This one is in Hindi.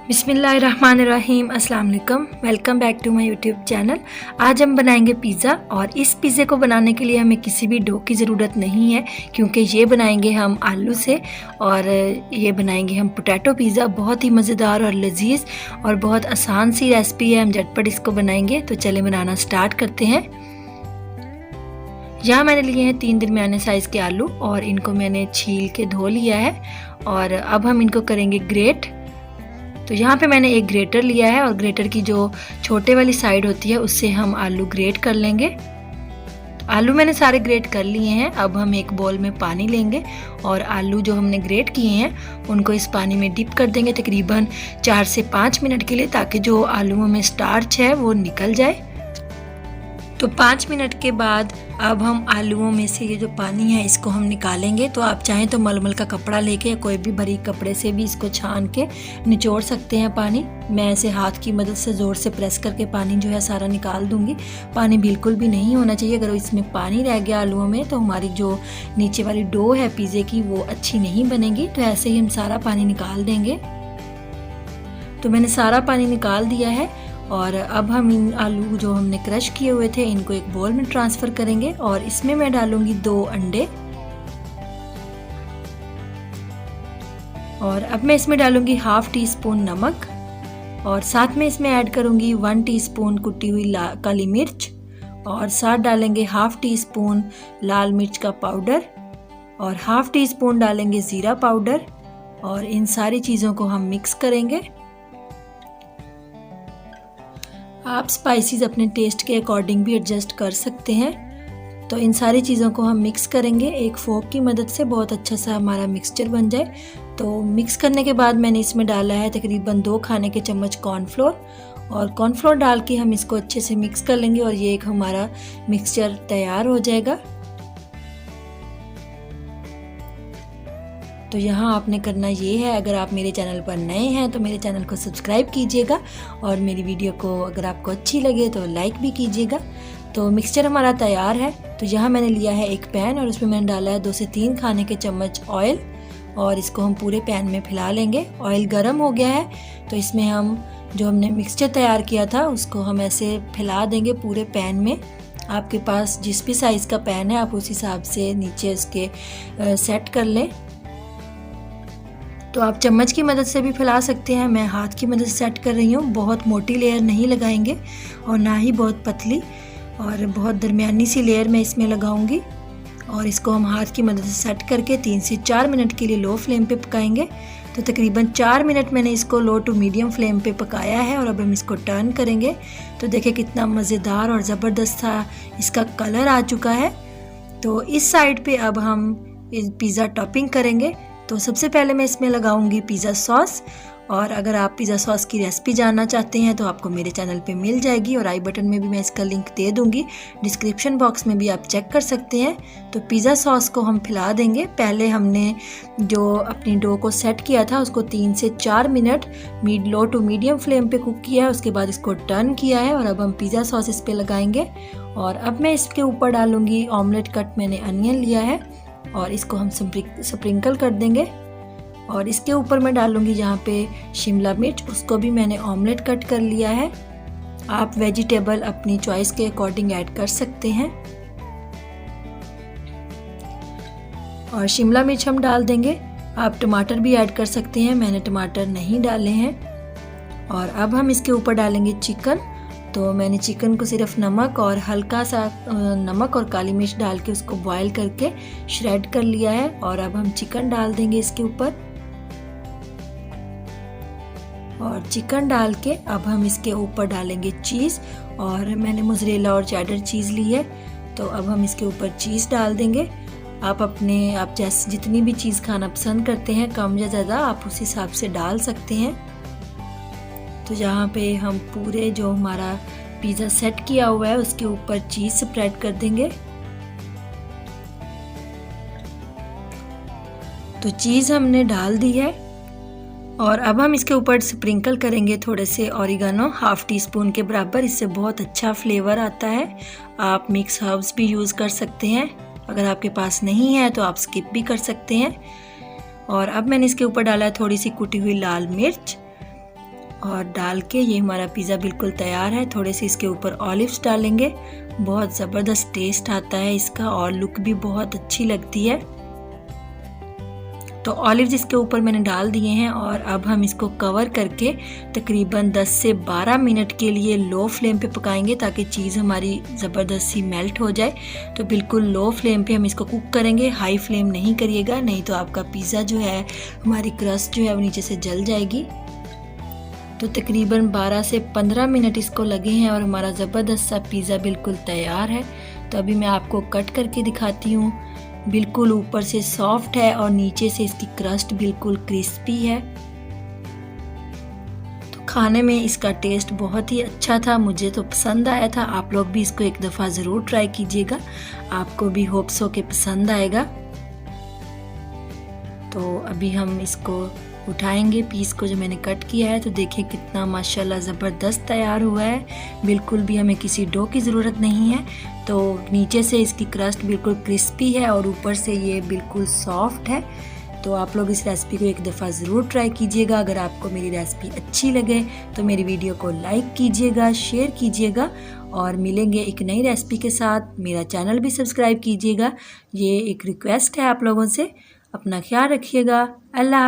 बिस्मिल्लाहिर्रहमानिर्रहीम, अस्सलाम वालेकुम। Welcome back to my YouTube channel. आज हम बनाएंगे पिज़्ज़ा और इस पिज़्ज़े को बनाने के लिए हमें किसी भी डो की ज़रूरत नहीं है, क्योंकि ये बनाएंगे हम आलू से और ये बनाएंगे हम पोटैटो पिज़्ज़ा। बहुत ही मज़ेदार और लजीज और बहुत आसान सी रेसिपी है, हम झटपट इसको बनाएंगे। तो चले बनाना स्टार्ट करते हैं। यहाँ मैंने लिए हैं 3 दरमियाने साइज़ के आलू और इनको मैंने छील के धो लिया है और अब हम इनको करेंगे ग्रेट। तो यहाँ पे मैंने एक ग्रेटर लिया है और ग्रेटर की जो छोटे वाली साइड होती है उससे हम आलू ग्रेट कर लेंगे। आलू मैंने सारे ग्रेट कर लिए हैं। अब हम एक बोल में पानी लेंगे और आलू जो हमने ग्रेट किए हैं उनको इस पानी में डिप कर देंगे तकरीबन 4 से 5 मिनट के लिए, ताकि जो आलूओं में स्टार्च है वो निकल जाए। तो 5 मिनट के बाद अब हम आलूओं में से ये जो पानी है इसको हम निकालेंगे। तो आप चाहें तो मलमल का कपड़ा लेके या कोई भी बारीक कपड़े से भी इसको छान के निचोड़ सकते हैं पानी। मैं ऐसे हाथ की मदद से ज़ोर से प्रेस करके पानी जो है सारा निकाल दूंगी। पानी बिल्कुल भी नहीं होना चाहिए। अगर इसमें पानी रह गया आलूओं में तो हमारी जो नीचे वाली डो है पिज़्ज़े की वो अच्छी नहीं बनेगी। तो ऐसे ही हम सारा पानी निकाल देंगे। तो मैंने सारा पानी निकाल दिया है और अब हम इन आलू जो हमने क्रश किए हुए थे इनको एक बोल में ट्रांसफ़र करेंगे और इसमें मैं डालूंगी 2 अंडे और अब मैं इसमें डालूंगी हाफ टी स्पून नमक और साथ में इसमें ऐड करूंगी 1 टीस्पून कुटी हुई काली मिर्च और साथ डालेंगे हाफ टी स्पून लाल मिर्च का पाउडर और हाफ टी स्पून डालेंगे ज़ीरा पाउडर और इन सारी चीज़ों को हम मिक्स करेंगे। आप स्पाइसेस अपने टेस्ट के अकॉर्डिंग भी एडजस्ट कर सकते हैं। तो इन सारी चीज़ों को हम मिक्स करेंगे एक फोक की मदद से, बहुत अच्छा सा हमारा मिक्सचर बन जाए। तो मिक्स करने के बाद मैंने इसमें डाला है तकरीबन 2 खाने के चम्मच कॉर्नफ्लोर और कॉर्नफ्लोर डाल के हम इसको अच्छे से मिक्स कर लेंगे और ये एक हमारा मिक्सचर तैयार हो जाएगा। तो यहाँ आपने करना ये है, अगर आप मेरे चैनल पर नए हैं तो मेरे चैनल को सब्सक्राइब कीजिएगा और मेरी वीडियो को अगर आपको अच्छी लगे तो लाइक भी कीजिएगा। तो मिक्सचर हमारा तैयार है। तो यहाँ मैंने लिया है एक पैन और उसमें मैंने डाला है 2 से 3 खाने के चम्मच ऑयल और इसको हम पूरे पैन में फैला लेंगे। ऑयल गर्म हो गया है तो इसमें हम जो हमने मिक्सचर तैयार किया था उसको हम ऐसे फैला देंगे पूरे पैन में। आपके पास जिस भी साइज़ का पैन है आप उस हिसाब से नीचे उसके सेट कर लें। तो आप चम्मच की मदद से भी फैला सकते हैं, मैं हाथ की मदद से सेट कर रही हूँ। बहुत मोटी लेयर नहीं लगाएंगे और ना ही बहुत पतली, और बहुत दरमियानी सी लेयर मैं इसमें लगाऊंगी और इसको हम हाथ की मदद से सेट करके 3 से 4 मिनट के लिए लो फ्लेम पे पकाएंगे। तो तकरीबन 4 मिनट मैंने इसको लो टू मीडियम फ्लेम पे पकाया है और अब हम इसको टर्न करेंगे। तो देखिए कितना मज़ेदार और ज़बरदस्त सा इसका कलर आ चुका है। तो इस साइड पे अब हम पिज़्ज़ा टॉपिंग करेंगे। तो सबसे पहले मैं इसमें लगाऊंगी पिज़्ज़ा सॉस और अगर आप पिज़्ज़ा सॉस की रेसिपी जानना चाहते हैं तो आपको मेरे चैनल पे मिल जाएगी और आई बटन में भी मैं इसका लिंक दे दूंगी, डिस्क्रिप्शन बॉक्स में भी आप चेक कर सकते हैं। तो पिज़्ज़ा सॉस को हम फैला देंगे। पहले हमने जो अपनी डो को सेट किया था उसको 3 से 4 minute low to medium flame पे कुक किया है, उसके बाद इसको टर्न किया है और अब हम पिज़्ज़ा सॉस इस पर लगाएंगे और अब मैं इसके ऊपर डालूंगी ऑमलेट कट, मैंने अनियन लिया है और इसको हम स्प्रिंकल कर देंगे और इसके ऊपर मैं डालूंगी जहाँ पे शिमला मिर्च, उसको भी मैंने ऑमलेट कट कर लिया है। आप वेजिटेबल अपनी चॉइस के अकॉर्डिंग ऐड कर सकते हैं और शिमला मिर्च हम डाल देंगे। आप टमाटर भी ऐड कर सकते हैं, मैंने टमाटर नहीं डाले हैं। और अब हम इसके ऊपर डालेंगे चिकन। तो मैंने चिकन को सिर्फ नमक और हल्का सा नमक और काली मिर्च डाल के उसको बॉईल करके श्रेड कर लिया है और अब हम चिकन डाल देंगे इसके ऊपर और चिकन डाल के अब हम इसके ऊपर डालेंगे चीज़ और मैंने मोज़रेला और चेडर चीज़ ली है। तो अब हम इसके ऊपर चीज़ डाल देंगे। आप जैसे जितनी भी चीज़ खाना पसंद करते हैं, कम या ज़्यादा, आप उस हिसाब से डाल सकते हैं। तो जहाँ पे हम पूरे जो हमारा पिज़्ज़ा सेट किया हुआ है उसके ऊपर चीज़ स्प्रेड कर देंगे। तो चीज़ हमने डाल दी है और अब हम इसके ऊपर स्प्रिंकल करेंगे थोड़े से ऑरिगेनो, हाफ टी स्पून के बराबर। इससे बहुत अच्छा फ्लेवर आता है। आप मिक्स हर्ब्स भी यूज़ कर सकते हैं, अगर आपके पास नहीं है तो आप स्किप भी कर सकते हैं। और अब मैंने इसके ऊपर डाला है थोड़ी सी कुटी हुई लाल मिर्च और डाल के ये हमारा पिज़्ज़ा बिल्कुल तैयार है। थोड़े से इसके ऊपर ऑलिव्स डालेंगे, बहुत ज़बरदस्त टेस्ट आता है इसका और लुक भी बहुत अच्छी लगती है। तो ऑलिव्स इसके ऊपर मैंने डाल दिए हैं और अब हम इसको कवर करके तकरीबन 10 से 12 मिनट के लिए लो फ्लेम पे पकाएंगे ताकि चीज़ हमारी ज़बरदस्त सी मेल्ट हो जाए। तो बिल्कुल लो फ्लेम पे हम इसको कुक करेंगे, हाई फ्लेम नहीं करिएगा, नहीं तो आपका पिज़्ज़ा जो है, हमारी क्रस्ट जो है वो नीचे से जल जाएगी। तो तकरीबन 12 से 15 मिनट इसको लगे हैं और हमारा ज़बरदस्त सा पिज़्ज़ा बिल्कुल तैयार है। तो अभी मैं आपको कट करके दिखाती हूँ। बिल्कुल ऊपर से सॉफ्ट है और नीचे से इसकी क्रस्ट बिल्कुल क्रिस्पी है। तो खाने में इसका टेस्ट बहुत ही अच्छा था, मुझे तो पसंद आया था। आप लोग भी इसको एक दफ़ा ज़रूर ट्राई कीजिएगा, आपको भी होप सो के पसंद आएगा। तो अभी हम इसको उठाएंगे पीस को जो मैंने कट किया है। तो देखिए कितना माशाल्लाह ज़बरदस्त तैयार हुआ है, बिल्कुल भी हमें किसी डो की ज़रूरत नहीं है। तो नीचे से इसकी क्रस्ट बिल्कुल क्रिस्पी है और ऊपर से ये बिल्कुल सॉफ्ट है। तो आप लोग इस रेसिपी को एक दफ़ा ज़रूर ट्राई कीजिएगा। अगर आपको मेरी रेसिपी अच्छी लगे तो मेरी वीडियो को लाइक कीजिएगा, शेयर कीजिएगा और मिलेंगे एक नई रेसिपी के साथ। मेरा चैनल भी सब्सक्राइब कीजिएगा, ये एक रिक्वेस्ट है आप लोगों से। अपना ख्याल रखिएगा। अल्लाह।